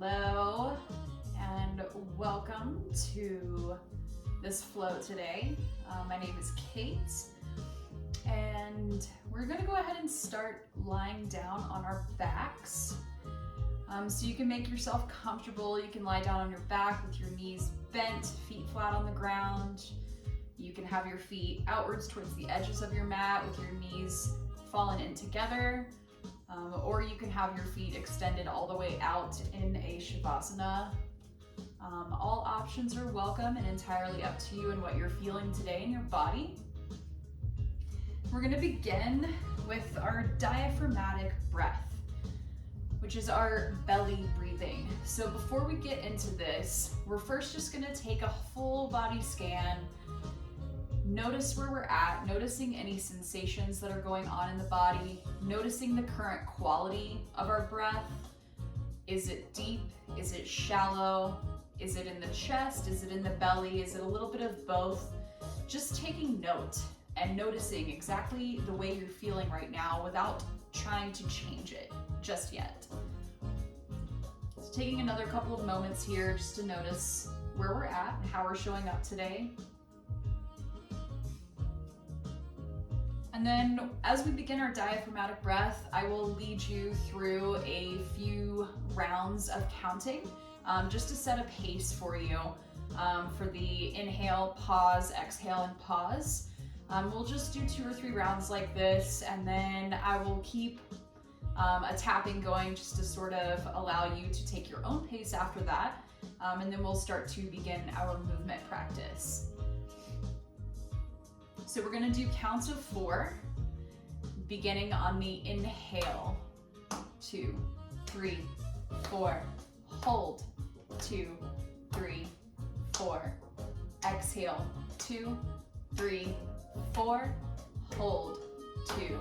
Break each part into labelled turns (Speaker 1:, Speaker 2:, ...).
Speaker 1: Hello, and welcome to this flow today. My name is Kate, and we're going to go ahead and start lying down on our backs. So you can make yourself comfortable. You can lie down on your back with your knees bent, feet flat on the ground. You can have your feet outwards towards the edges of your mat with your knees fallen in together. Or you can have your feet extended all the way out in a Shavasana. All options are welcome and entirely up to you and what you're feeling today in your body. We're going to begin with our diaphragmatic breath, which is our belly breathing. So before we get into this, we're first just going to take a full body scan. Notice where we're at, noticing any sensations that are going on in the body, noticing the current quality of our breath. Is it deep? Is it shallow? Is it in the chest? Is it in the belly? Is it a little bit of both? Just taking note and noticing exactly the way you're feeling right now without trying to change it just yet. So taking another couple of moments here just to notice where we're at and how we're showing up today. And then as we begin our diaphragmatic breath, I will lead you through a few rounds of counting, just to set a pace for you. For the inhale, pause, exhale, and pause. We'll just do 2 or 3 rounds like this, and then I will keep a tapping going just to sort of allow you to take your own pace after that. And then we'll start to begin our movement practice. So we're gonna do counts of 4, beginning on the inhale. 2, 3, 4. Hold. 2, 3, 4. Exhale. 2, 3, 4. Hold. 2,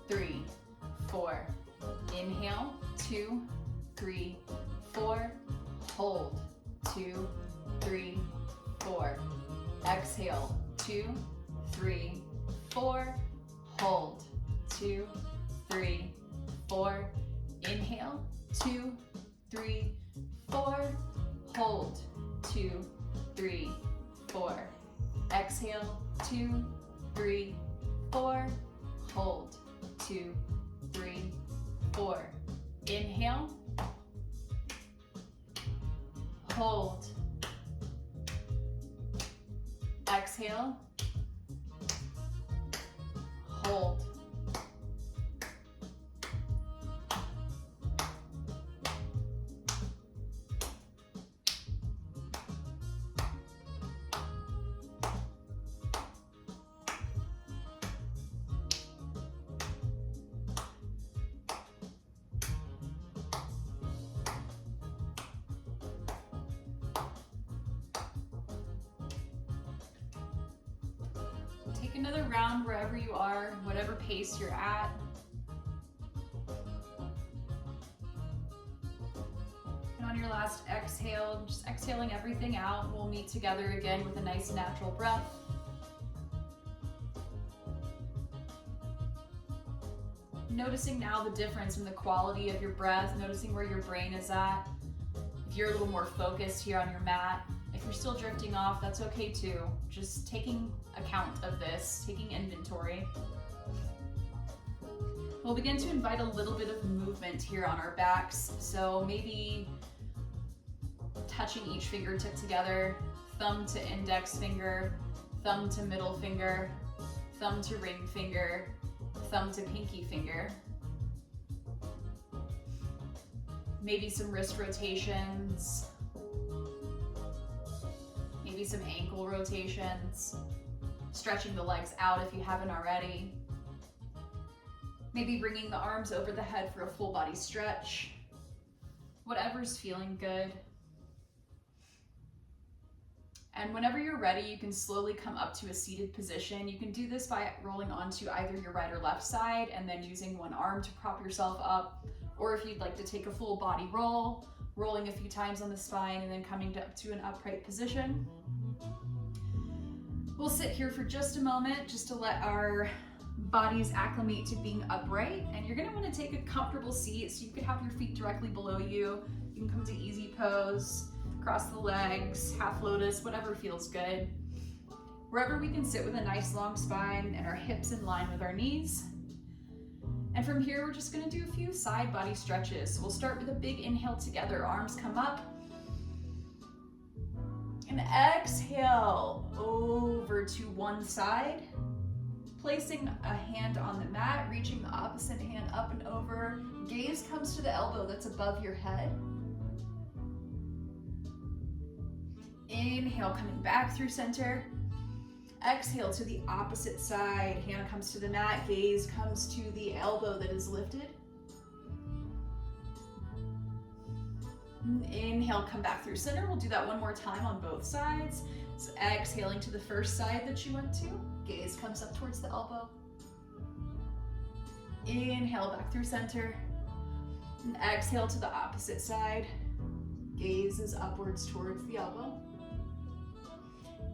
Speaker 1: 3, 4. Inhale. 2, 3, 4. Hold. 2, 3, 4. Exhale. 2, 3, 4. Hold. 2, 3, 4. Inhale. 2, 3, 4. Hold. 2, 3, 4. Exhale. 2, 3, 4. Hold. 2, 3, 4. Inhale. Hold. Exhale. Hold. Take another round wherever you are, whatever pace you're at. And on your last exhale, just exhaling everything out, we'll meet together again with a nice natural breath. Noticing now the difference in the quality of your breath, noticing where your brain is at. If you're a little more focused here on your mat, if you're still drifting off, that's okay too. Just taking account of this, taking inventory. We'll begin to invite a little bit of movement here on our backs. So maybe touching each fingertip together, thumb to index finger, thumb to middle finger, thumb to ring finger, thumb to pinky finger. Maybe some wrist rotations. Maybe some ankle rotations, stretching the legs out if you haven't already. Maybe bringing the arms over the head for a full body stretch. Whatever's feeling good. And whenever you're ready, you can slowly come up to a seated position. You can do this by rolling onto either your right or left side and then using one arm to prop yourself up. Or if you'd like to take a full body roll, rolling a few times on the spine and then coming up to an upright position. We'll sit here for just a moment just to let our bodies acclimate to being upright, and you're gonna wanna take a comfortable seat so you can have your feet directly below you. You can come to easy pose, cross the legs, half lotus, whatever feels good. Wherever we can sit with a nice long spine and our hips in line with our knees. And from here, we're just gonna do a few side body stretches. So we'll start with a big inhale together, arms come up. And exhale over to one side. Placing a hand on the mat, reaching the opposite hand up and over. Gaze comes to the elbow that's above your head. Inhale, coming back through center. Exhale to the opposite side. Hand comes to the mat, gaze comes to the elbow that is lifted. Inhale, come back through center. We'll do that one more time on both sides. So exhaling to the first side that you went to. Gaze comes up towards the elbow. Inhale, back through center. And exhale to the opposite side. Gaze is upwards towards the elbow.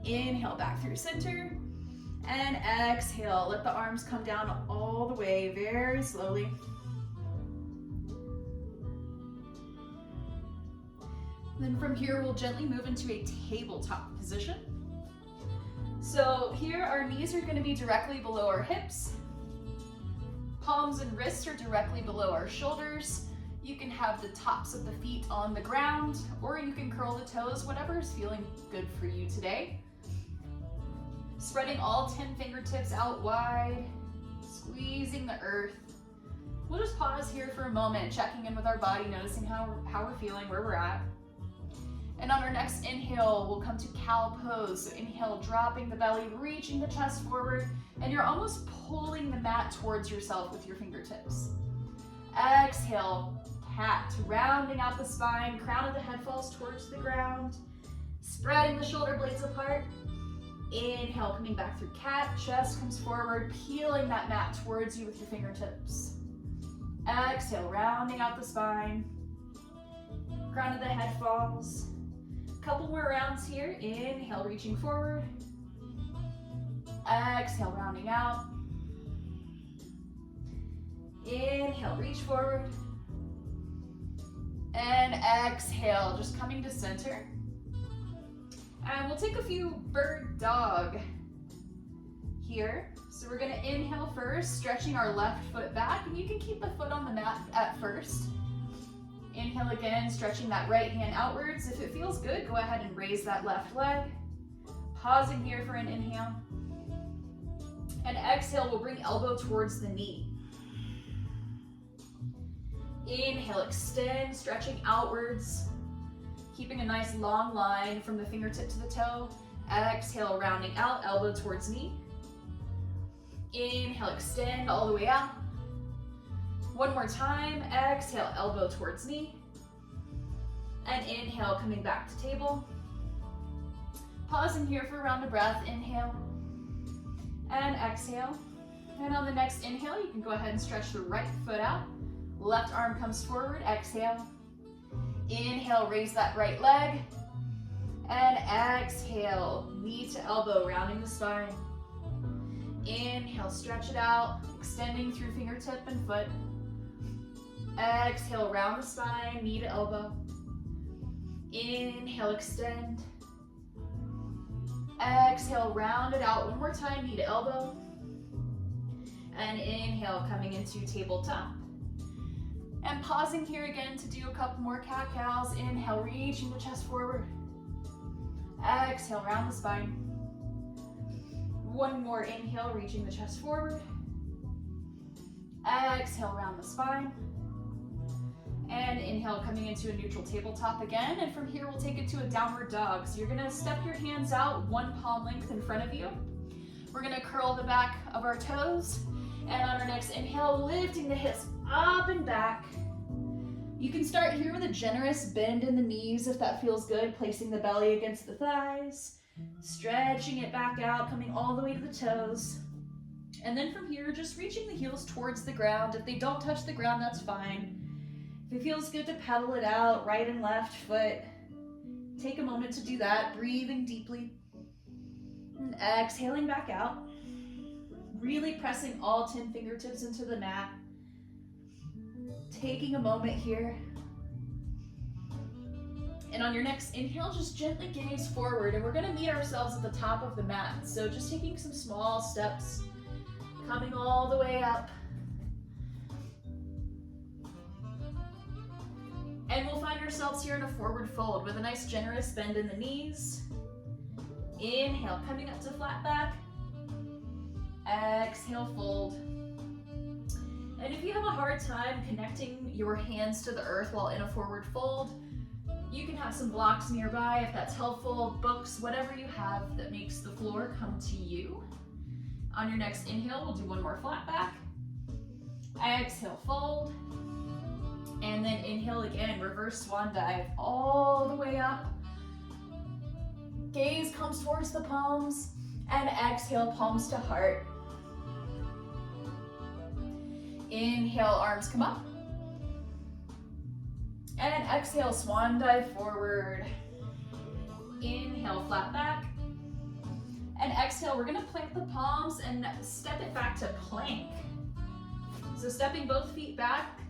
Speaker 1: Inhale, back through center. And exhale, let the arms come down all the way, very slowly. Then from here, we'll gently move into a tabletop position. So here, our knees are gonna be directly below our hips. Palms and wrists are directly below our shoulders. You can have the tops of the feet on the ground, or you can curl the toes, whatever is feeling good for you today. Spreading all 10 fingertips out wide, squeezing the earth. We'll just pause here for a moment, checking in with our body, noticing how we're feeling, where we're at. And on our next inhale, we'll come to cow pose. So inhale, dropping the belly, reaching the chest forward, and you're almost pulling the mat towards yourself with your fingertips. Exhale, cat, rounding out the spine, crown of the head falls towards the ground, spreading the shoulder blades apart. Inhale, coming back through cat, chest comes forward, peeling that mat towards you with your fingertips. Exhale, rounding out the spine, crown of the head falls. Couple more rounds here. Inhale, reaching forward. Exhale, rounding out. Inhale, reach forward. And exhale, just coming to center. And we'll take a few bird dog here. So we're gonna inhale first, stretching our left foot back, and you can keep the foot on the mat at first. Inhale again, stretching that right hand outwards. If it feels good, go ahead and raise that left leg. Pausing here for an inhale. And exhale, we'll bring elbow towards the knee. Inhale, extend, stretching outwards. Keeping a nice long line from the fingertip to the toe. Exhale, rounding out, elbow towards knee. Inhale, extend all the way out. One more time, exhale, elbow towards knee. And inhale, coming back to table. Pausing here for a round of breath, inhale. And exhale. And on the next inhale, you can go ahead and stretch the right foot out. Left arm comes forward, exhale. Inhale, raise that right leg. And exhale, knee to elbow, rounding the spine. Inhale, stretch it out, extending through fingertip and foot. Exhale, round the spine, knee to elbow. Inhale, extend. Exhale, round it out. One more time, knee to elbow. And inhale, coming into tabletop. And pausing here again to do a couple more cat-cows. Inhale, reaching the chest forward. Exhale, round the spine. One more inhale, reaching the chest forward. Exhale, round the spine. And inhale, coming into a neutral tabletop again. And from here, we'll take it to a downward dog. So you're gonna step your hands out, one palm length in front of you. We're gonna curl the back of our toes. And on our next inhale, lifting the hips up and back. You can start here with a generous bend in the knees if that feels good, placing the belly against the thighs, stretching it back out, coming all the way to the toes. And then from here, just reaching the heels towards the ground. If they don't touch the ground, that's fine. If it feels good to pedal it out, right and left foot, take a moment to do that, breathing deeply. And exhaling back out. Really pressing all 10 fingertips into the mat. Taking a moment here. And on your next inhale, just gently gaze forward. And we're gonna meet ourselves at the top of the mat. So just taking some small steps, coming all the way up. And we'll find ourselves here in a forward fold with a nice generous bend in the knees. Inhale, coming up to flat back. Exhale, fold. And if you have a hard time connecting your hands to the earth while in a forward fold, you can have some blocks nearby if that's helpful, books, whatever you have that makes the floor come to you. On your next inhale, we'll do one more flat back. Exhale, fold. And then inhale again, reverse swan dive all the way up. Gaze comes towards the palms, and exhale, palms to heart. Inhale, arms come up. And exhale, swan dive forward. Inhale, flat back. And exhale, we're gonna plant the palms and step it back to plank. So stepping both feet back,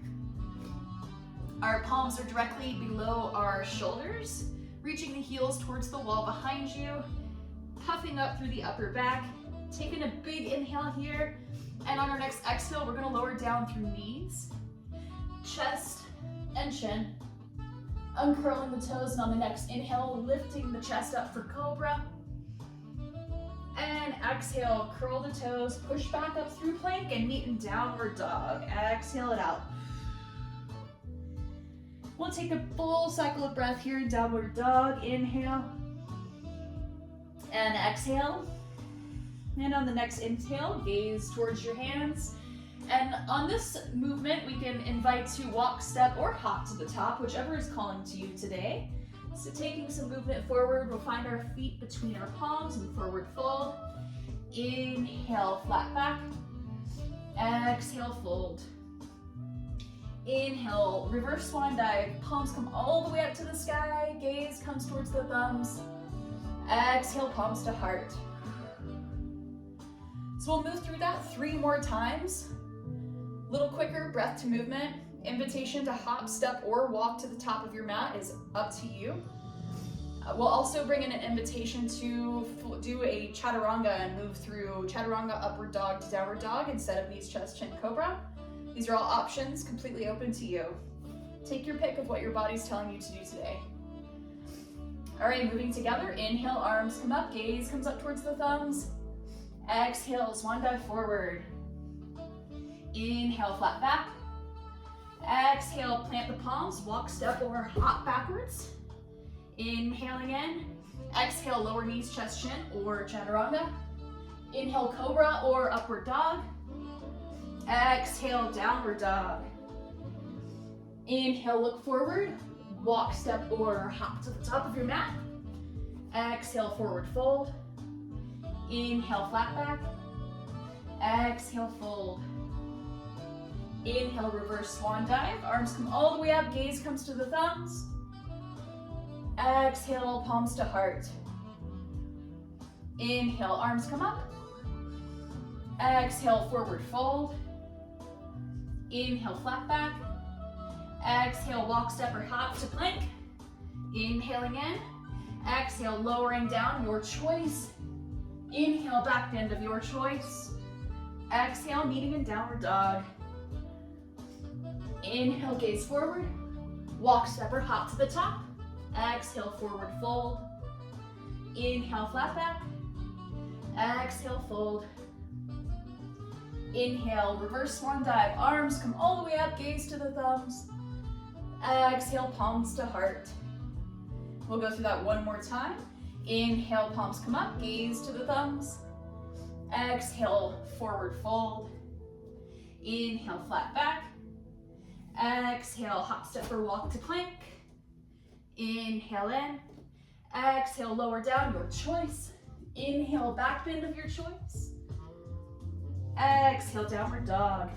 Speaker 1: our palms are directly below our shoulders, reaching the heels towards the wall behind you, puffing up through the upper back, taking a big inhale here, and on our next exhale, we're gonna lower down through knees, chest, and chin. Uncurling the toes, and on the next inhale, lifting the chest up for cobra. And exhale, curl the toes, push back up through plank, and meet in downward dog. Exhale it out. We'll take a full cycle of breath here in downward dog. Inhale. And exhale. And on the next inhale, gaze towards your hands. And on this movement, we can invite to walk, step, or hop to the top, whichever is calling to you today. So taking some movement forward, we'll find our feet between our palms and forward fold. Inhale, flat back. Exhale, fold. Inhale, reverse swan dive. Palms come all the way up to the sky. Gaze comes towards the thumbs. Exhale, palms to heart. So we'll move through that 3 more times. A little quicker, breath to movement. Invitation to hop, step, or walk to the top of your mat is up to you. We'll also bring in an invitation to do a chaturanga and move through chaturanga, upward dog to downward dog instead of knees, chest, chin, cobra. These are all options, completely open to you. Take your pick of what your body's telling you to do today. All right, moving together. Inhale, arms come up, gaze comes up towards the thumbs. Exhale, swan dive forward. Inhale, flat back. Exhale, plant the palms, walk, step, or hop backwards. Inhale again. Exhale, lower knees, chest, chin, or chaturanga. Inhale, cobra or upward dog. Exhale, downward dog. Inhale, look forward. Walk, step, or hop to the top of your mat. Exhale, forward fold. Inhale, flat back. Exhale, fold. Inhale, reverse swan dive. Arms come all the way up, gaze comes to the thumbs. Exhale, palms to heart. Inhale, arms come up. Exhale, forward fold. Inhale, flat back. Exhale, walk, step, or hop to plank. Inhale again. Exhale, lowering down, your choice. Inhale, back bend of your choice. Exhale, meeting in downward dog. Inhale, gaze forward. Walk, step, or hop to the top. Exhale, forward fold. Inhale, flat back. Exhale, fold. Inhale, reverse swan dive. Arms come all the way up, gaze to the thumbs. Exhale, palms to heart. We'll go through that one more time. Inhale, palms come up, gaze to the thumbs. Exhale, forward fold. Inhale, flat back. Exhale, hop, step, or walk to plank. Inhale in. Exhale, lower down, your choice. Inhale, back bend of your choice. Exhale, downward dog.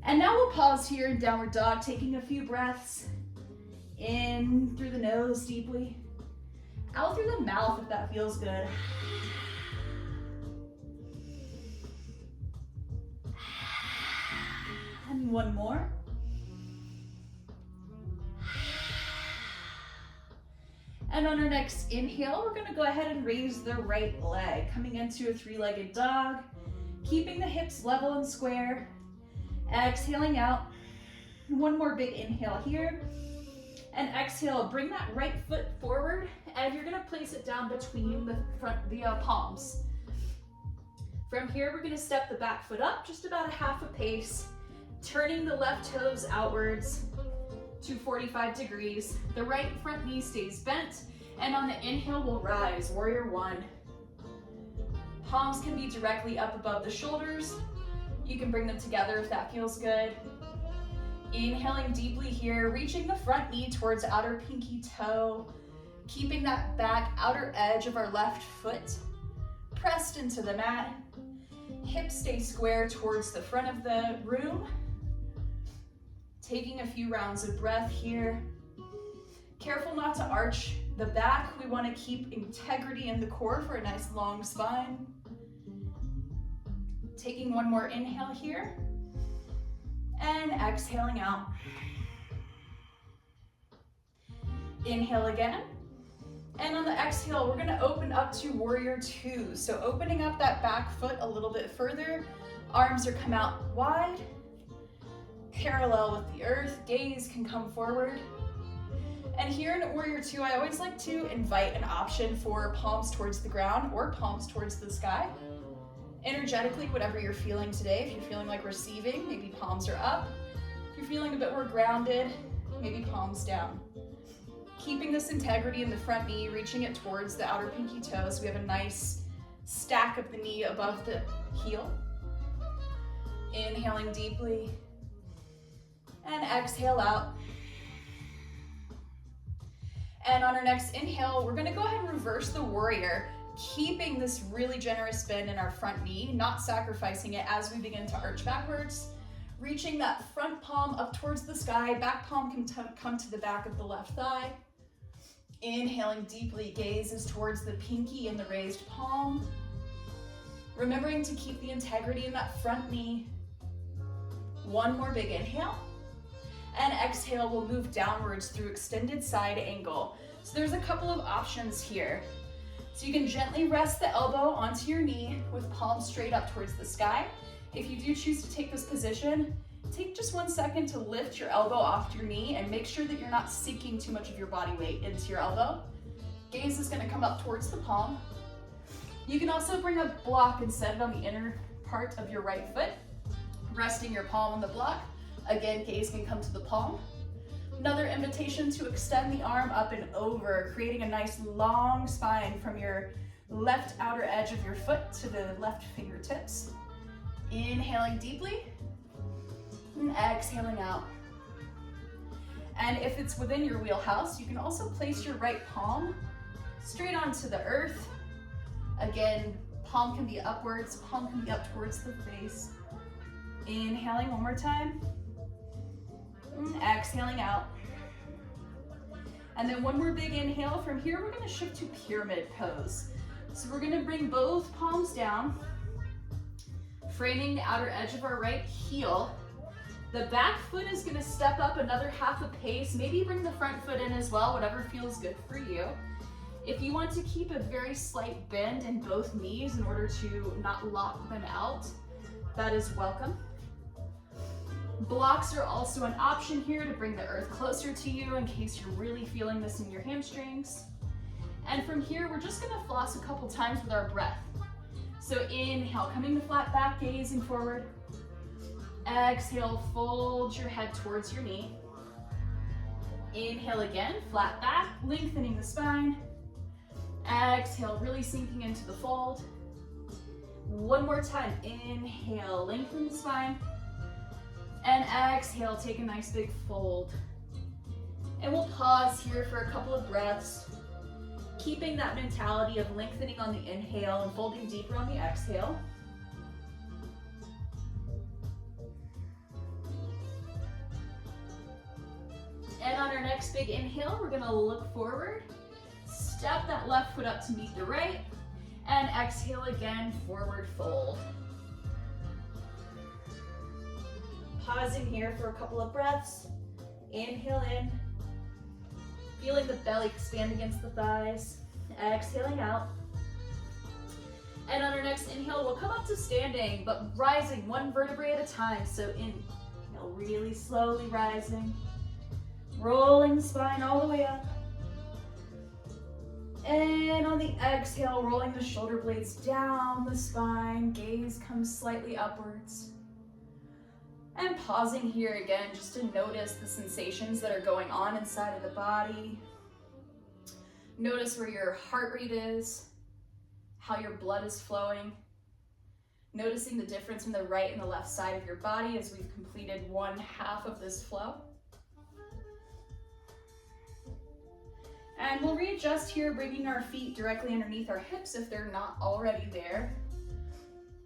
Speaker 1: And now we'll pause here in downward dog, taking a few breaths. In through the nose deeply. Out through the mouth if that feels good. And one more. And on our next inhale, we're gonna go ahead and raise the right leg, coming into a three-legged dog, keeping the hips level and square. Exhaling out. One more big inhale here. And exhale, bring that right foot forward, and you're gonna place it down between the palms. From here, we're gonna step the back foot up just about a half a pace, turning the left toes outwards to 45 degrees. The right front knee stays bent, and on the inhale, we'll rise, warrior one. Palms can be directly up above the shoulders. You can bring them together if that feels good. Inhaling deeply here, reaching the front knee towards outer pinky toe, keeping that back outer edge of our left foot pressed into the mat. Hips stay square towards the front of the room. Taking a few rounds of breath here. Careful not to arch the back. We want to keep integrity in the core for a nice long spine. Taking one more inhale here. And exhaling out. Inhale again. And on the exhale, we're gonna open up to warrior two. So opening up that back foot a little bit further. Arms are come out wide, parallel with the earth. Gaze can come forward. And here in warrior two, I always like to invite an option for palms towards the ground or palms towards the sky. Energetically, whatever you're feeling today. If you're feeling like receiving, maybe palms are up. If you're feeling a bit more grounded, maybe palms down. Keeping this integrity in the front knee, reaching it towards the outer pinky toe, so we have a nice stack of the knee above the heel. Inhaling deeply. And exhale out. And on our next inhale, we're gonna go ahead and reverse the warrior, keeping this really generous bend in our front knee, not sacrificing it as we begin to arch backwards. Reaching that front palm up towards the sky, back palm can come to the back of the left thigh. Inhaling deeply, gaze is towards the pinky and the raised palm. Remembering to keep the integrity in that front knee. One more big inhale. And exhale, we'll move downwards through extended side angle. So there's a couple of options here. So you can gently rest the elbow onto your knee with palms straight up towards the sky. If you do choose to take this position, take just 1 second to lift your elbow off your knee and make sure that you're not sinking too much of your body weight into your elbow. Gaze is gonna come up towards the palm. You can also bring a block and set it on the inner part of your right foot, resting your palm on the block. Again, gaze can come to the palm. Another invitation to extend the arm up and over, creating a nice long spine from your left outer edge of your foot to the left fingertips. Inhaling deeply and exhaling out. And if it's within your wheelhouse, you can also place your right palm straight onto the earth. Again, palm can be upwards, palm can be up towards the face. Inhaling one more time. Exhaling out. And then one more big inhale. From here, we're gonna shift to pyramid pose. So we're gonna bring both palms down, framing the outer edge of our right heel. The back foot is gonna step up another half a pace, maybe bring the front foot in as well, whatever feels good for you. If you want to keep a very slight bend in both knees in order to not lock them out, that is welcome. Blocks are also an option here to bring the earth closer to you in case you're really feeling this in your hamstrings. And from here, we're just gonna floss a couple times with our breath. So inhale, coming to flat back, gazing forward. Exhale, fold your head towards your knee. Inhale again, flat back, lengthening the spine. Exhale, really sinking into the fold. One more time, inhale, lengthen the spine. And exhale, take a nice big fold. And we'll pause here for a couple of breaths, keeping that mentality of lengthening on the inhale and folding deeper on the exhale. And on our next big inhale, we're gonna look forward, step that left foot up to meet the right, and exhale again, forward fold. Pausing here for a couple of breaths. Inhale in. Feeling the belly expand against the thighs. Exhaling out. And on our next inhale, we'll come up to standing, but rising one vertebrae at a time. So inhale, really slowly rising. Rolling the spine all the way up. And on the exhale, rolling the shoulder blades down the spine. Gaze comes slightly upwards. And pausing here again, just to notice the sensations that are going on inside of the body. Notice where your heart rate is, how your blood is flowing. Noticing the difference in the right and the left side of your body as we've completed one half of this flow. And we'll readjust here, bringing our feet directly underneath our hips if they're not already there.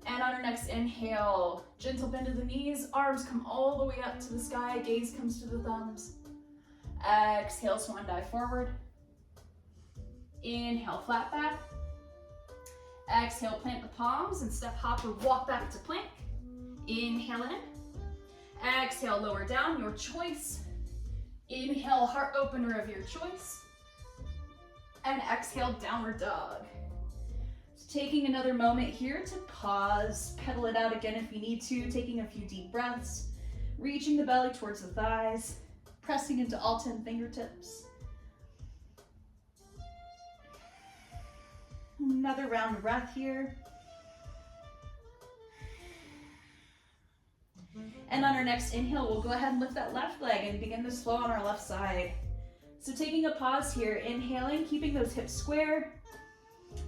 Speaker 1: And on our next inhale, gentle bend of the knees, arms come all the way up to the sky, gaze comes to the thumbs. Exhale, swan dive forward. Inhale, flat back. Exhale, plant the palms and step hop or walk back to plank. Inhale in. Exhale, lower down, your choice. Inhale, heart opener of your choice. And exhale, downward dog. So taking another moment here to pause, pedal it out again if you need to, taking a few deep breaths, reaching the belly towards the thighs, pressing into all 10 fingertips. Another round of breath here. And on our next inhale, we'll go ahead and lift that left leg and begin this flow on our left side. So taking a pause here, inhaling, keeping those hips square.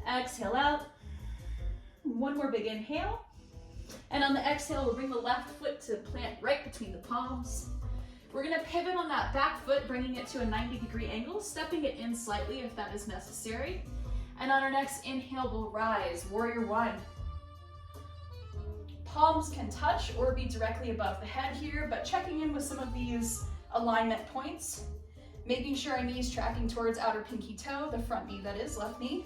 Speaker 1: Exhale out. One more big inhale. And on the exhale, we'll bring the left foot to plant right between the palms. We're gonna pivot on that back foot, bringing it to a 90-degree angle, stepping it in slightly if that is necessary. And on our next inhale, we'll rise, warrior one. Palms can touch or be directly above the head here, but checking in with some of these alignment points. Making sure our knees tracking towards outer pinky toe, the front knee that is, left knee.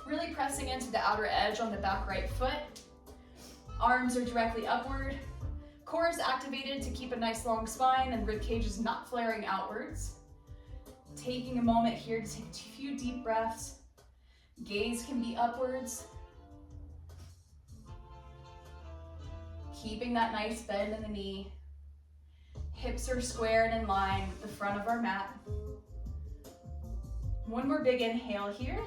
Speaker 1: Really pressing into the outer edge on the back right foot. Arms are directly upward. Core is activated to keep a nice long spine and rib cage is not flaring outwards. Taking a moment here to take a few deep breaths. Gaze can be upwards. Keeping that nice bend in the knee. Hips are square and in line with the front of our mat. One more big inhale here.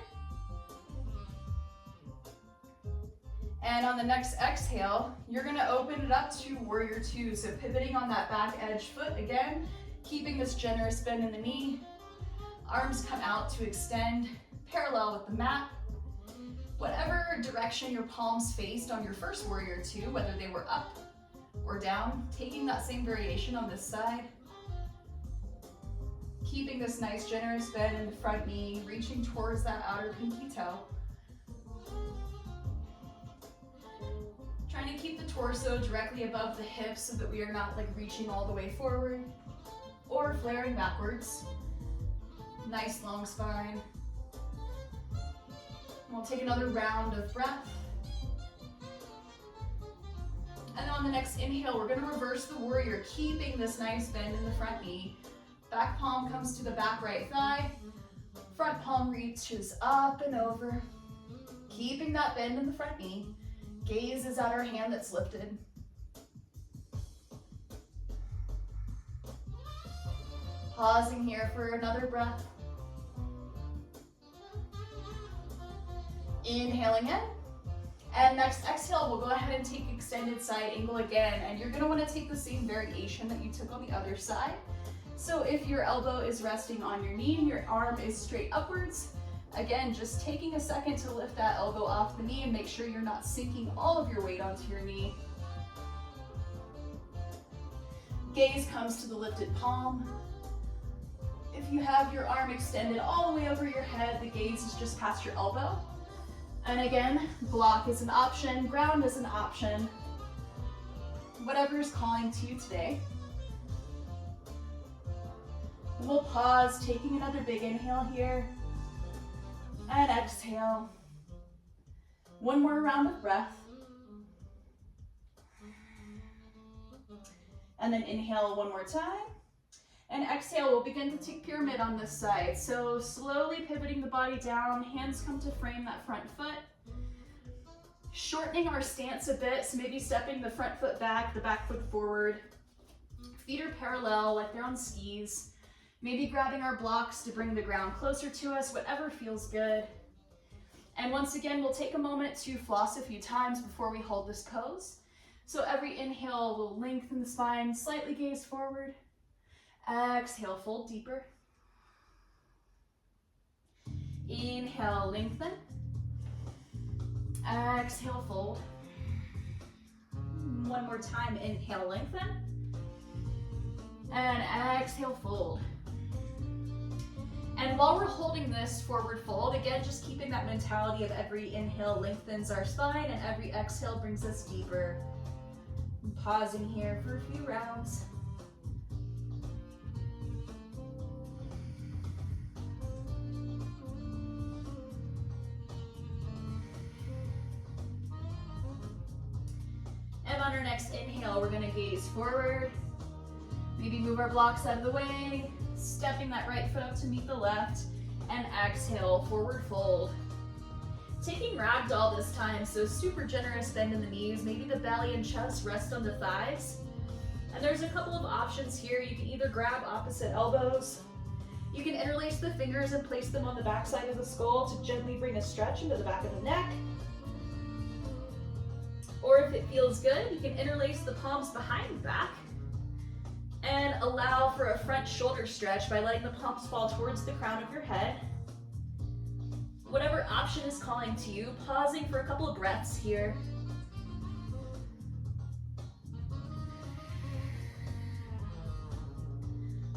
Speaker 1: And on the next exhale, you're gonna open it up to warrior two. So pivoting on that back edge foot again, keeping this generous bend in the knee. Arms come out to extend parallel with the mat. Whatever direction your palms faced on your first warrior two, whether they were up or down, taking that same variation on this side. Keeping this nice generous bend in the front knee, reaching towards that outer pinky toe. Trying to keep the torso directly above the hips so that we are not like reaching all the way forward or flaring backwards. Nice long spine. We'll take another round of breath. And on the next inhale, we're gonna reverse the warrior, keeping this nice bend in the front knee. Back palm comes to the back right thigh. Front palm reaches up and over. Keeping that bend in the front knee. Gaze is at our hand that's lifted. Pausing here for another breath. Inhaling in. And next exhale, we'll go ahead and take extended side angle again. And you're gonna wanna take the same variation that you took on the other side. So if your elbow is resting on your knee and your arm is straight upwards, again, just taking a second to lift that elbow off the knee and make sure you're not sinking all of your weight onto your knee. Gaze comes to the lifted palm. If you have your arm extended all the way over your head, the gaze is just past your elbow. And again, block is an option, ground is an option. Whatever is calling to you today. We'll pause, taking another big inhale here. And exhale. One more round of breath. And then inhale one more time. And exhale, we'll begin to take pyramid on this side. So slowly pivoting the body down, hands come to frame that front foot. Shortening our stance a bit, so maybe stepping the front foot back, the back foot forward. Feet are parallel like they're on skis. Maybe grabbing our blocks to bring the ground closer to us, whatever feels good. And once again, we'll take a moment to floss a few times before we hold this pose. So every inhale will lengthen the spine, slightly gaze forward. Exhale, fold deeper. Inhale, lengthen. Exhale, fold. One more time, inhale, lengthen. And exhale, fold. And while we're holding this forward fold, again, just keeping that mentality of every inhale lengthens our spine and every exhale brings us deeper. I'm pausing here for a few rounds. And on our next inhale, we're gonna gaze forward. Maybe move our blocks out of the way, stepping that right foot up to meet the left, and exhale, forward fold. Taking ragdoll this time, so super generous bend in the knees, maybe the belly and chest rest on the thighs. And there's a couple of options here. You can either grab opposite elbows, you can interlace the fingers and place them on the back side of the skull to gently bring a stretch into the back of the neck. Or if it feels good, you can interlace the palms behind the back and allow for a front shoulder stretch by letting the palms fall towards the crown of your head. Whatever option is calling to you, pausing for a couple of breaths here.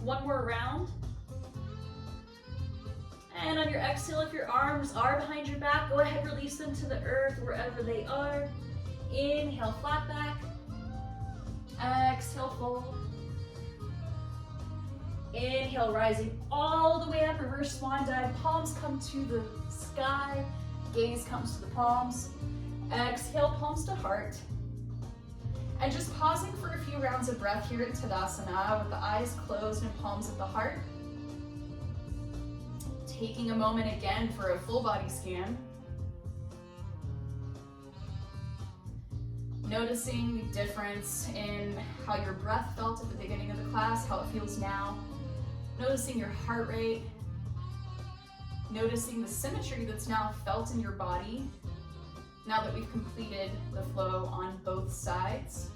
Speaker 1: One more round. And on your exhale, if your arms are behind your back, go ahead, release them to the earth wherever they are. Inhale, flat back. Exhale, fold. Inhale, rising all the way up, reverse swan dive. Palms come to the sky, gaze comes to the palms. Exhale, palms to heart. And just pausing for a few rounds of breath here in Tadasana with the eyes closed and palms at the heart. Taking a moment again for a full body scan. Noticing the difference in how your breath felt at the beginning of the class, how it feels now. Noticing your heart rate. Noticing the symmetry that's now felt in your body now that we've completed the flow on both sides.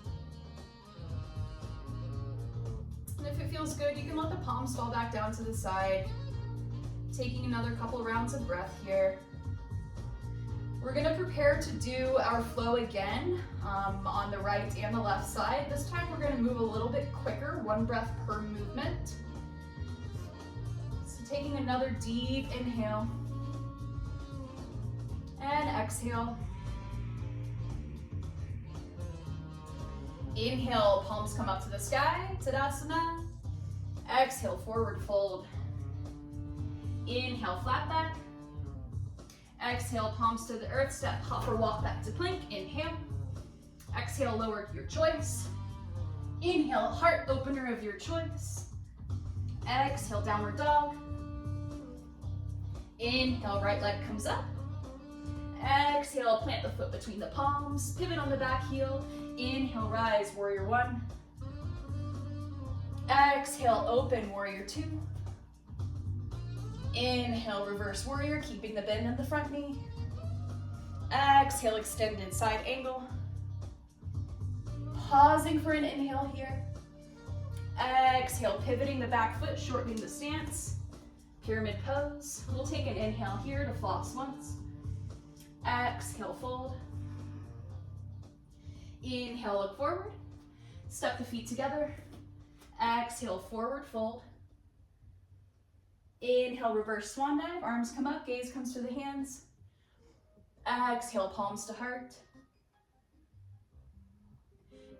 Speaker 1: And if it feels good, you can let the palms fall back down to the side. Taking another couple rounds of breath here. We're gonna prepare to do our flow again on the right and the left side. This time we're gonna move a little bit quicker, one breath per movement. So taking another deep inhale and exhale. Inhale, palms come up to the sky, Tadasana. Exhale, forward fold. Inhale, flat back. Exhale, palms to the earth, step, hop, or walk back to plank. Inhale. Exhale, lower your choice. Inhale, heart opener of your choice. Exhale, downward dog. Inhale, right leg comes up. Exhale, plant the foot between the palms, pivot on the back heel. Inhale, rise, warrior one. Exhale, open, warrior two. Inhale, reverse warrior, keeping the bend in the front knee. Exhale, extended side angle. Pausing for an inhale here. Exhale, pivoting the back foot, shortening the stance. Pyramid pose. We'll take an inhale here to floss once. Exhale, fold. Inhale, look forward. Step the feet together. Exhale, forward fold. Inhale, reverse swan dive. Arms come up, gaze comes to the hands. Exhale, palms to heart.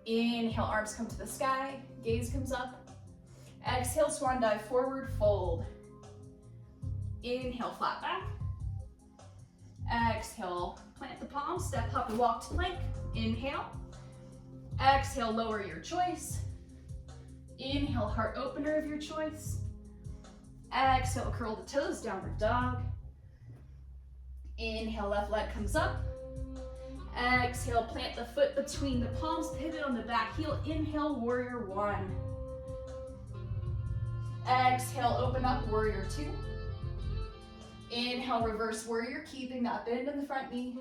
Speaker 1: Inhale, arms come to the sky, gaze comes up. Exhale, swan dive, forward fold. Inhale, flat back. Exhale, plant the palms, step, hop, and walk to plank. Inhale. Exhale, lower your choice. Inhale, heart opener of your choice. Exhale, curl the toes, downward dog. Inhale, left leg comes up. Exhale, plant the foot between the palms, pivot on the back heel. Inhale, warrior one. Exhale, open up, warrior two. Inhale, reverse warrior, keeping that bend in the front knee.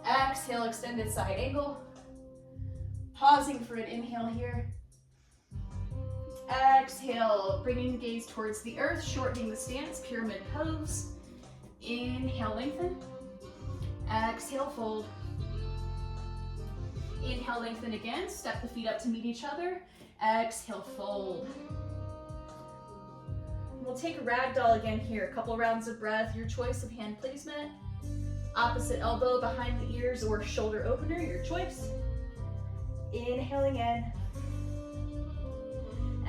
Speaker 1: Exhale, extended side angle. Pausing for an inhale here. Exhale, bringing the gaze towards the earth, shortening the stance, pyramid pose. Inhale, lengthen. Exhale, fold. Inhale, lengthen again. Step the feet up to meet each other. Exhale, fold. We'll take a ragdoll again here. A couple rounds of breath, your choice of hand placement. Opposite elbow behind the ears or shoulder opener, your choice. Inhaling in.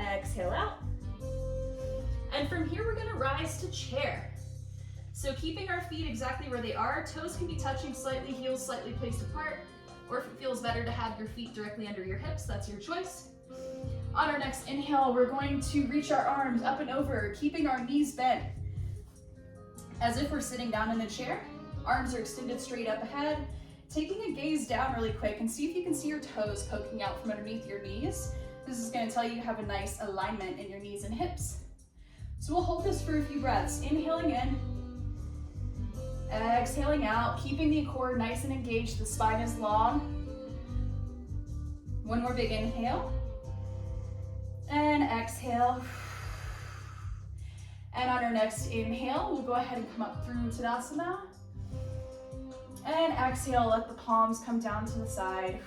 Speaker 1: Exhale out. And from here, we're gonna rise to chair. So keeping our feet exactly where they are, toes can be touching slightly, heels slightly placed apart, or if it feels better to have your feet directly under your hips, that's your choice. On our next inhale, we're going to reach our arms up and over, keeping our knees bent as if we're sitting down in a chair. Arms are extended straight up ahead. Taking a gaze down really quick and see if you can see your toes poking out from underneath your knees. This is going to tell you have a nice alignment in your knees and hips. So we'll hold this for a few breaths. Inhaling in, exhaling out, keeping the core nice and engaged. The spine is long. One more big inhale. And exhale. And on our next inhale, we'll go ahead and come up through Tadasana. And exhale, let the palms come down to the side.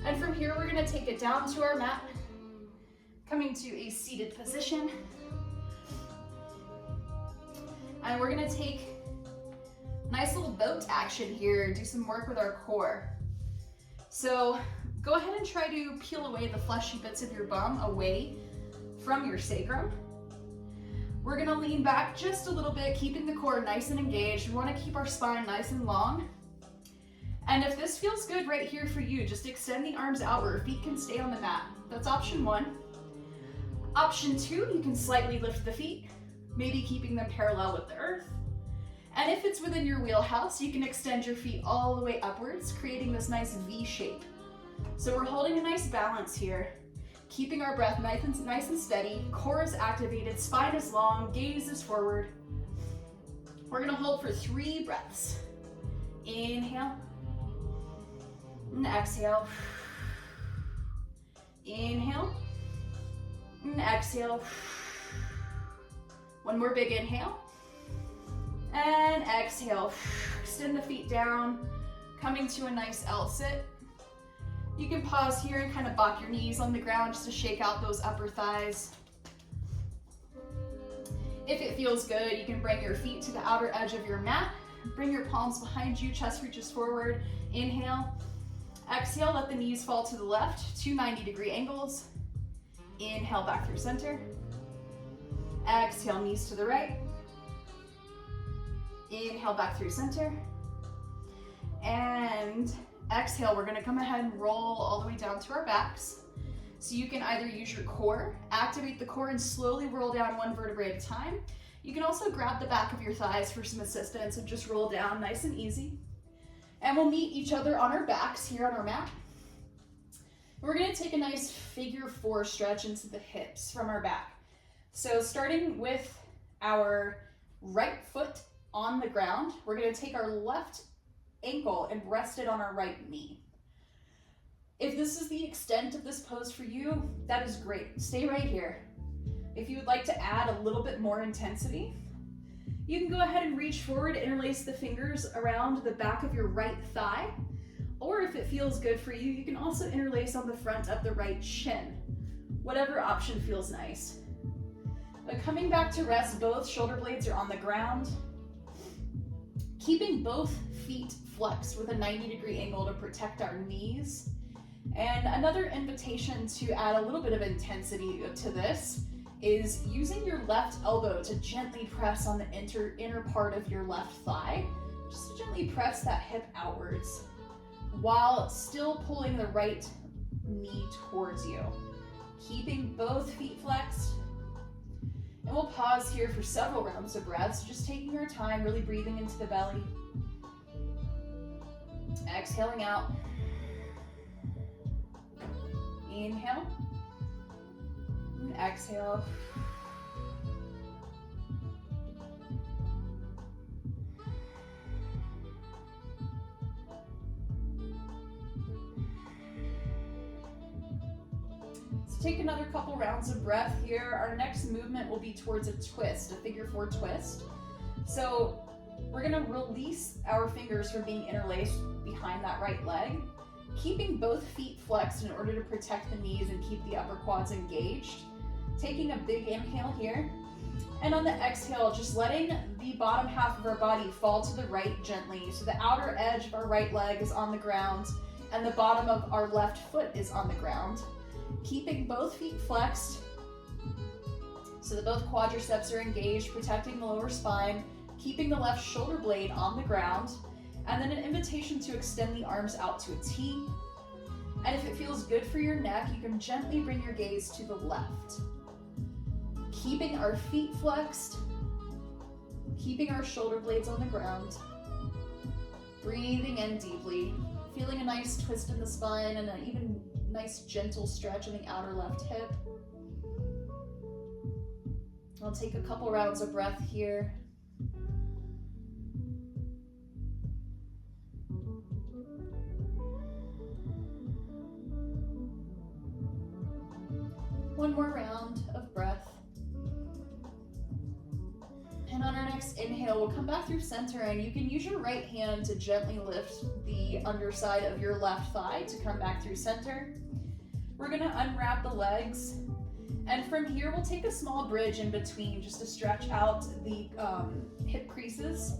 Speaker 1: And from here, we're gonna take it down to our mat, coming to a seated position. And we're gonna take nice little boat action here, do some work with our core. So go ahead and try to peel away the fleshy bits of your bum away from your sacrum. We're gonna lean back just a little bit, keeping the core nice and engaged. We wanna keep our spine nice and long. And if this feels good right here for you, just extend the arms outward. Feet can stay on the mat. That's option one. Option two, you can slightly lift the feet, maybe keeping them parallel with the earth. And if it's within your wheelhouse, you can extend your feet all the way upwards, creating this nice V shape. So we're holding a nice balance here, keeping our breath nice and steady. Core is activated, spine is long, gaze is forward. We're gonna hold for 3 breaths. Inhale. And exhale. Inhale. And exhale. One more big inhale. And exhale. Extend the feet down, coming to a nice L-sit. You can pause here and kind of bop your knees on the ground just to shake out those upper thighs. If it feels good, you can bring your feet to the outer edge of your mat. Bring your palms behind you, chest reaches forward. Inhale. Exhale, let the knees fall to the left, 2 90-degree angles. Inhale, back through center. Exhale, knees to the right. Inhale, back through center. And exhale, we're gonna come ahead and roll all the way down to our backs. So you can either use your core, activate the core and slowly roll down 1 vertebrae at a time. You can also grab the back of your thighs for some assistance and just roll down nice and easy. And we'll meet each other on our backs here on our mat. We're gonna take a nice figure 4 stretch into the hips from our back. So starting with our right foot on the ground, we're gonna take our left ankle and rest it on our right knee. If this is the extent of this pose for you, that is great. Stay right here. If you would like to add a little bit more intensity, you can go ahead and reach forward, interlace the fingers around the back of your right thigh, or if it feels good for you, you can also interlace on the front of the right shin. Whatever option feels nice. But coming back to rest, both shoulder blades are on the ground. Keeping both feet flexed with a 90-degree angle to protect our knees. And another invitation to add a little bit of intensity to this is using your left elbow to gently press on the inner part of your left thigh. Just to gently press that hip outwards while still pulling the right knee towards you. Keeping both feet flexed. And we'll pause here for several rounds of breaths, just taking our time, really breathing into the belly. Exhaling out. Inhale. And exhale. Take another couple rounds of breath here. Our next movement will be towards a twist, a figure 4 twist. So we're gonna release our fingers from being interlaced behind that right leg, keeping both feet flexed in order to protect the knees and keep the upper quads engaged. Taking a big inhale here. And on the exhale, just letting the bottom half of our body fall to the right gently. So the outer edge of our right leg is on the ground and the bottom of our left foot is on the ground. Keeping both feet flexed so that both quadriceps are engaged, protecting the lower spine, keeping the left shoulder blade on the ground, and then an invitation to extend the arms out to a T. And if it feels good for your neck, you can gently bring your gaze to the left. Keeping our feet flexed, keeping our shoulder blades on the ground, breathing in deeply, feeling a nice twist in the spine and an even nice gentle stretch in the outer left hip. I'll take a couple rounds of breath here. One more round of breath. And on our next inhale, we'll come back through center and you can use your right hand to gently lift the underside of your left thigh to come back through center. We're gonna unwrap the legs. And from here, we'll take a small bridge in between just to stretch out the hip creases.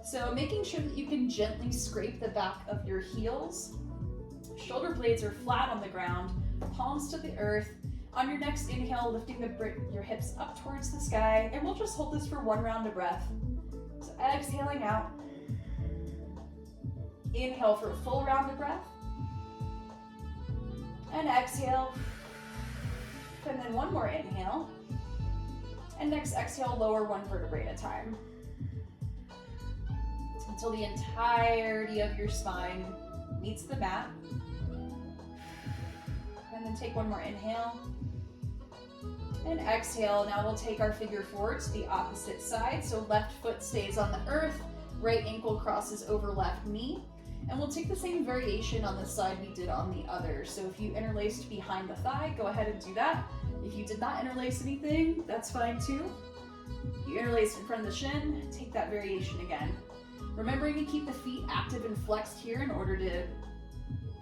Speaker 1: So making sure that you can gently scrape the back of your heels. Shoulder blades are flat on the ground, palms to the earth. On your next inhale, lifting your hips up towards the sky, and we'll just hold this for one round of breath. So exhaling out. Inhale for a full round of breath. And exhale. And then one more inhale. And next exhale, lower one vertebrae at a time. Until the entirety of your spine meets the mat. And then take one more inhale. And exhale. Now we'll take our figure 4 to the opposite side. So left foot stays on the earth, right ankle crosses over left knee. And we'll take the same variation on this side we did on the other. So if you interlaced behind the thigh, go ahead and do that. If you did not interlace anything, that's fine too. If you interlaced in front of the shin, take that variation again. Remembering to keep the feet active and flexed here in order to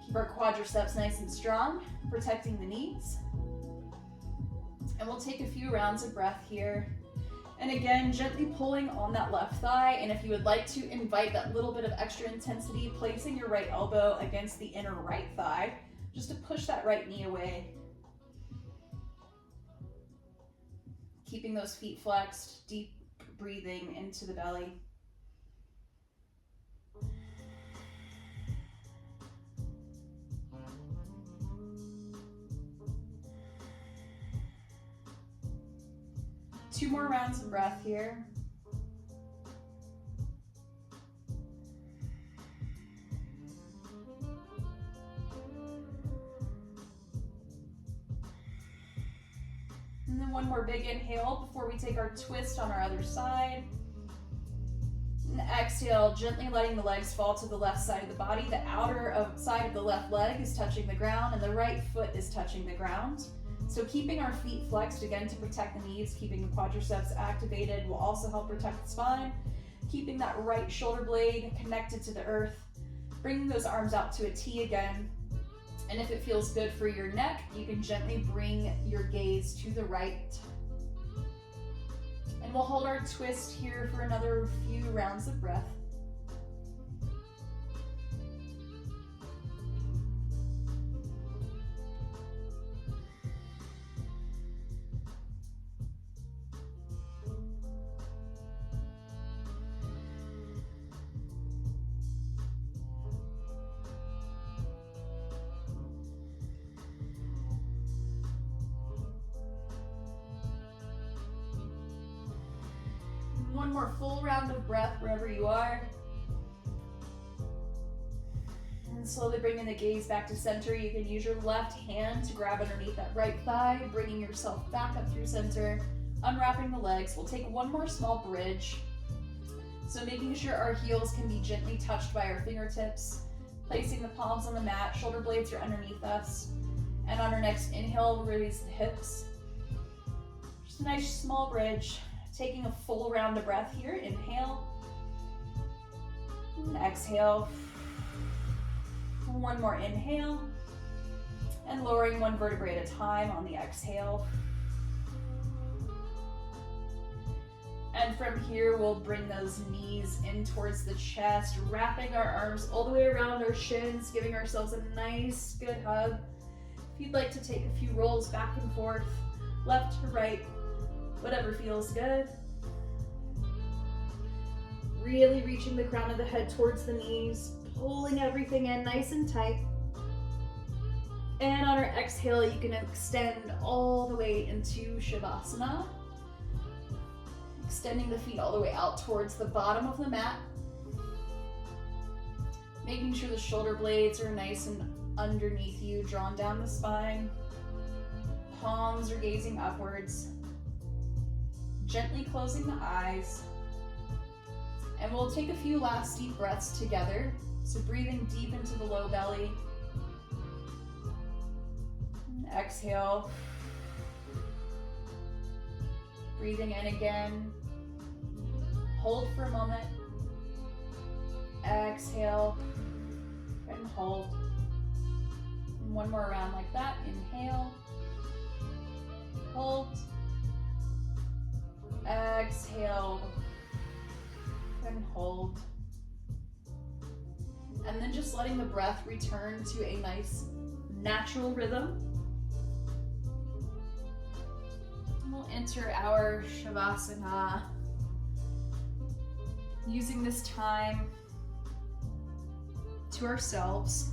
Speaker 1: keep our quadriceps nice and strong, protecting the knees. And we'll take a few rounds of breath here. And again, gently pulling on that left thigh. And if you would like to invite that little bit of extra intensity, placing your right elbow against the inner right thigh, just to push that right knee away. Keeping those feet flexed, deep breathing into the belly. Two more rounds of breath here. And then one more big inhale before we take our twist on our other side. And exhale, gently letting the legs fall to the left side of the body. The outer side of the left leg is touching the ground and the right foot is touching the ground. So keeping our feet flexed again to protect the knees, keeping the quadriceps activated will also help protect the spine. Keeping that right shoulder blade connected to the earth. Bringing those arms out to a T again. And if it feels good for your neck, you can gently bring your gaze to the right. And we'll hold our twist here for another few rounds of breath. One more full round of breath wherever you are. And slowly bringing the gaze back to center. You can use your left hand to grab underneath that right thigh, bringing yourself back up through center, unwrapping the legs. We'll take one more small bridge. So making sure our heels can be gently touched by our fingertips, placing the palms on the mat, shoulder blades are underneath us. And on our next inhale, we'll release the hips. Just a nice small bridge. Taking a full round of breath here. Inhale. And exhale. One more inhale. And lowering one vertebrae at a time on the exhale. And from here, we'll bring those knees in towards the chest, wrapping our arms all the way around our shins, giving ourselves a nice, good hug. If you'd like to take a few rolls back and forth, left to right, whatever feels good. Really reaching the crown of the head towards the knees, pulling everything in nice and tight. And on our exhale, you can extend all the way into Shavasana. Extending the feet all the way out towards the bottom of the mat. Making sure the shoulder blades are nice and underneath you, drawn down the spine. Palms are gazing upwards. Gently closing the eyes. And we'll take a few last deep breaths together. So breathing deep into the low belly. And exhale. Breathing in again. Hold for a moment. Exhale. And hold. And one more round like that. Inhale. Hold. Exhale. And hold. And then just letting the breath return to a nice natural rhythm. And we'll enter our Shavasana. Using this time to ourselves.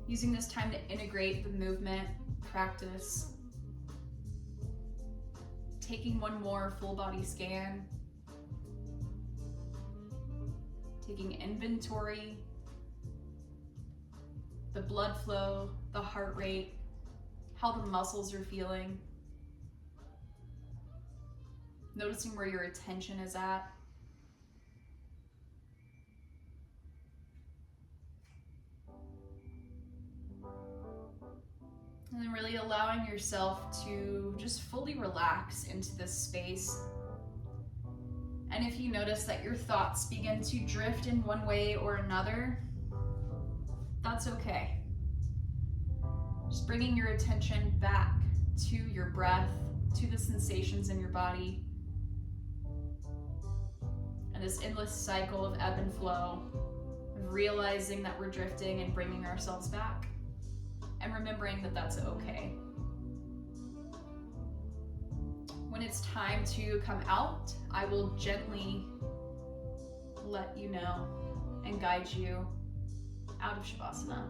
Speaker 1: Using this time to integrate the movement practice. Taking one more full body scan. Taking inventory, the blood flow, the heart rate, how the muscles are feeling. Noticing where your attention is at. And then really allowing yourself to just fully relax into this space. And if you notice that your thoughts begin to drift in one way or another, that's okay. Just bringing your attention back to your breath, to the sensations in your body, and this endless cycle of ebb and flow, of realizing that we're drifting and bringing ourselves back, and remembering that that's okay. When it's time to come out, I will gently let you know and guide you out of Shavasana.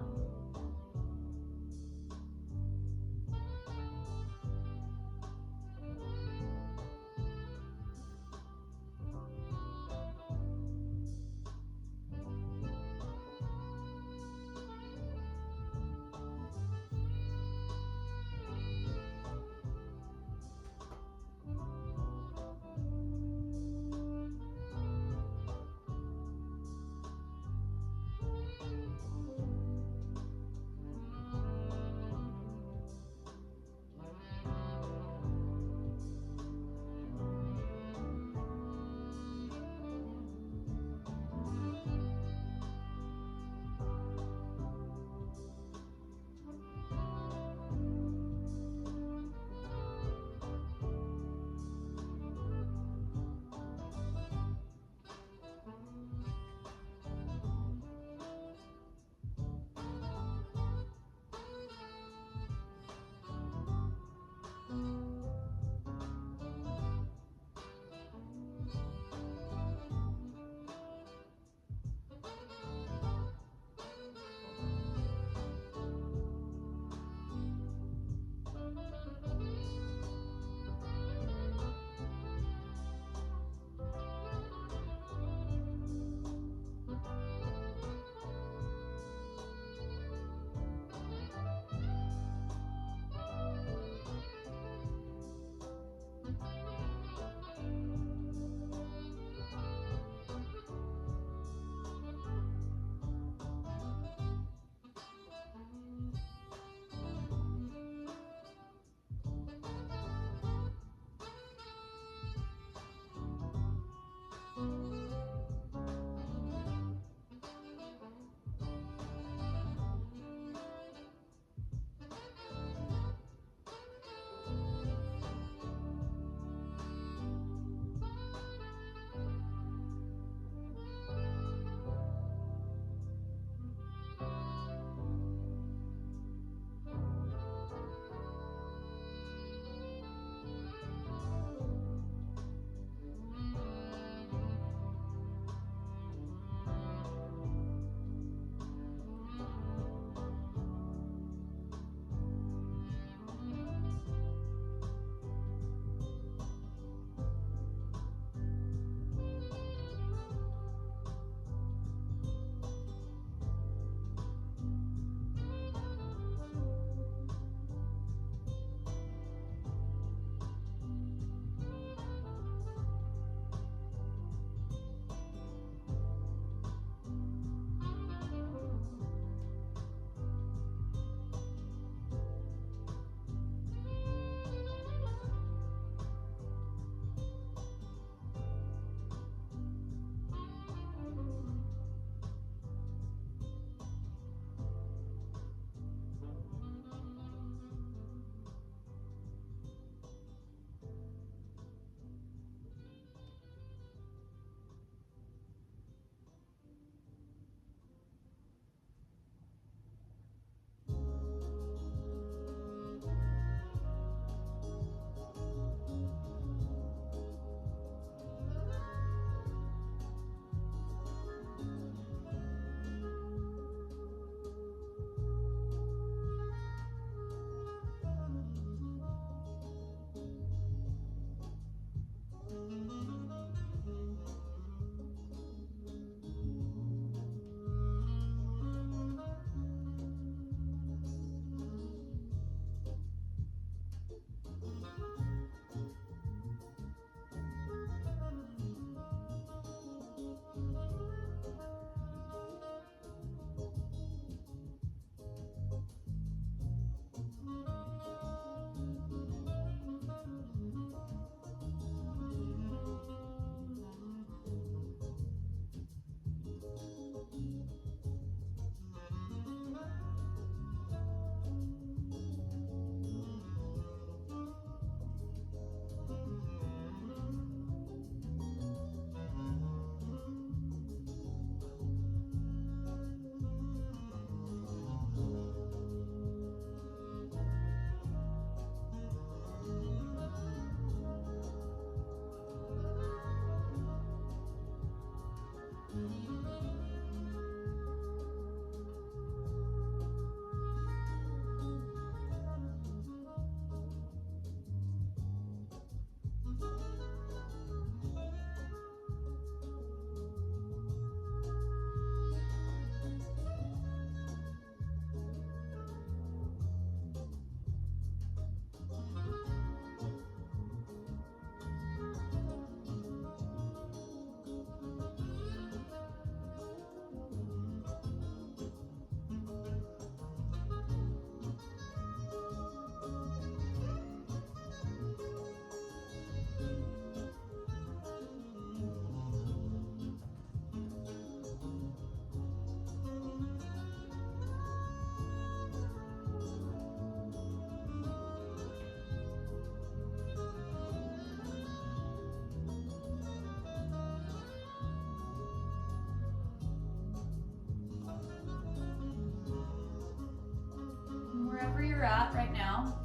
Speaker 1: you're at right now,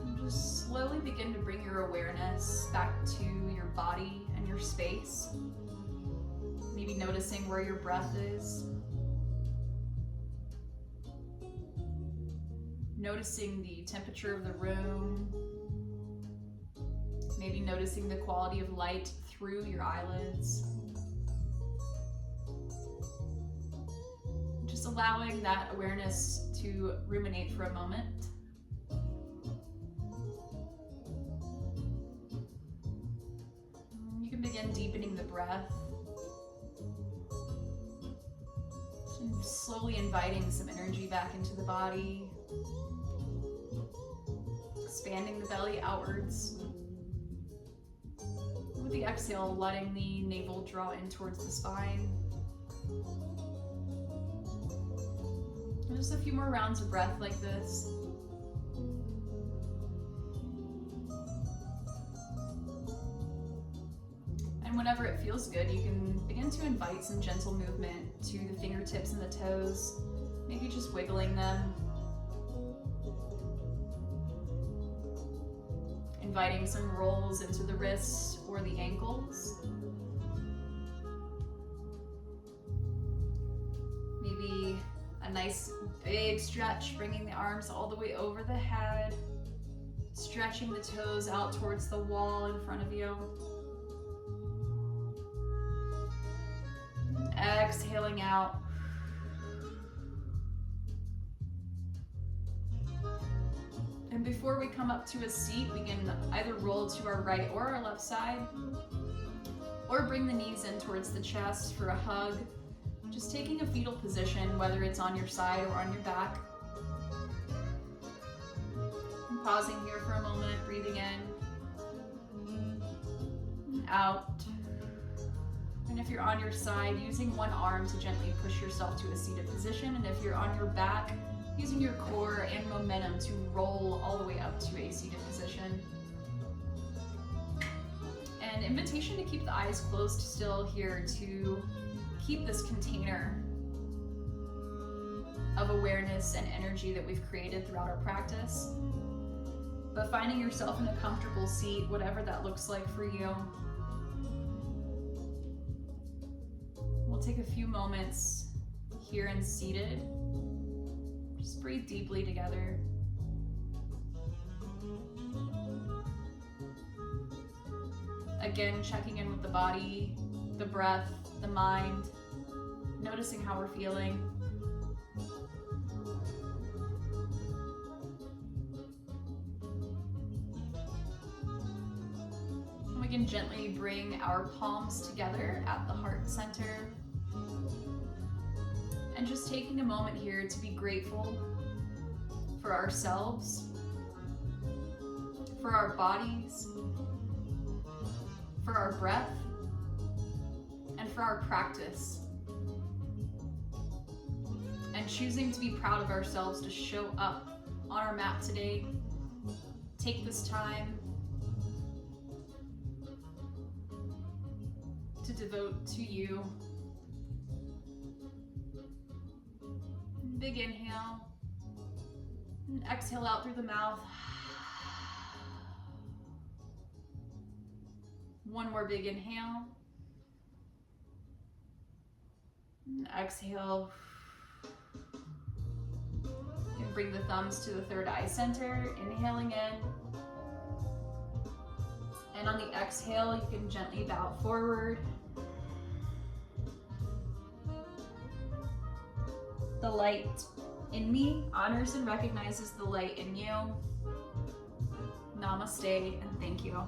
Speaker 1: and just slowly begin to bring your awareness back to your body and your space. Maybe noticing where your breath is. Noticing the temperature of the room. Maybe noticing the quality of light through your eyelids. Just allowing that awareness to ruminate for a moment. You can begin deepening the breath. And slowly inviting some energy back into the body. Expanding the belly outwards. With the exhale, letting the navel draw in towards the spine. And just a few more rounds of breath like this. And whenever it feels good, you can begin to invite some gentle movement to the fingertips and the toes. Maybe just wiggling them. Inviting some rolls into the wrists or the ankles. Maybe a nice big stretch, bringing the arms all the way over the head. Stretching the toes out towards the wall in front of you. Exhaling out. And before we come up to a seat, we can either roll to our right or our left side, or bring the knees in towards the chest for a hug. Just taking a fetal position, whether it's on your side or on your back. And pausing here for a moment, breathing in, and out. And if you're on your side, using one arm to gently push yourself to a seated position. And if you're on your back, using your core and momentum to roll all the way up to a seated position. An invitation to keep the eyes closed still here, to keep this container of awareness and energy that we've created throughout our practice. But finding yourself in a comfortable seat, whatever that looks like for you. We'll take a few moments here and seated. Just breathe deeply together. Again, checking in with the body, the breath, the mind, noticing how we're feeling. And we can gently bring our palms together at the heart center. And just taking a moment here to be grateful for ourselves, for our bodies, for our breath, and for our practice. And choosing to be proud of ourselves to show up on our mat today. Take this time to devote to you. Big inhale, and exhale out through the mouth. One more big inhale, and exhale. You can bring the thumbs to the third eye center, inhaling in. And on the exhale, you can gently bow forward. The light in me honors and recognizes the light in you. Namaste and thank you.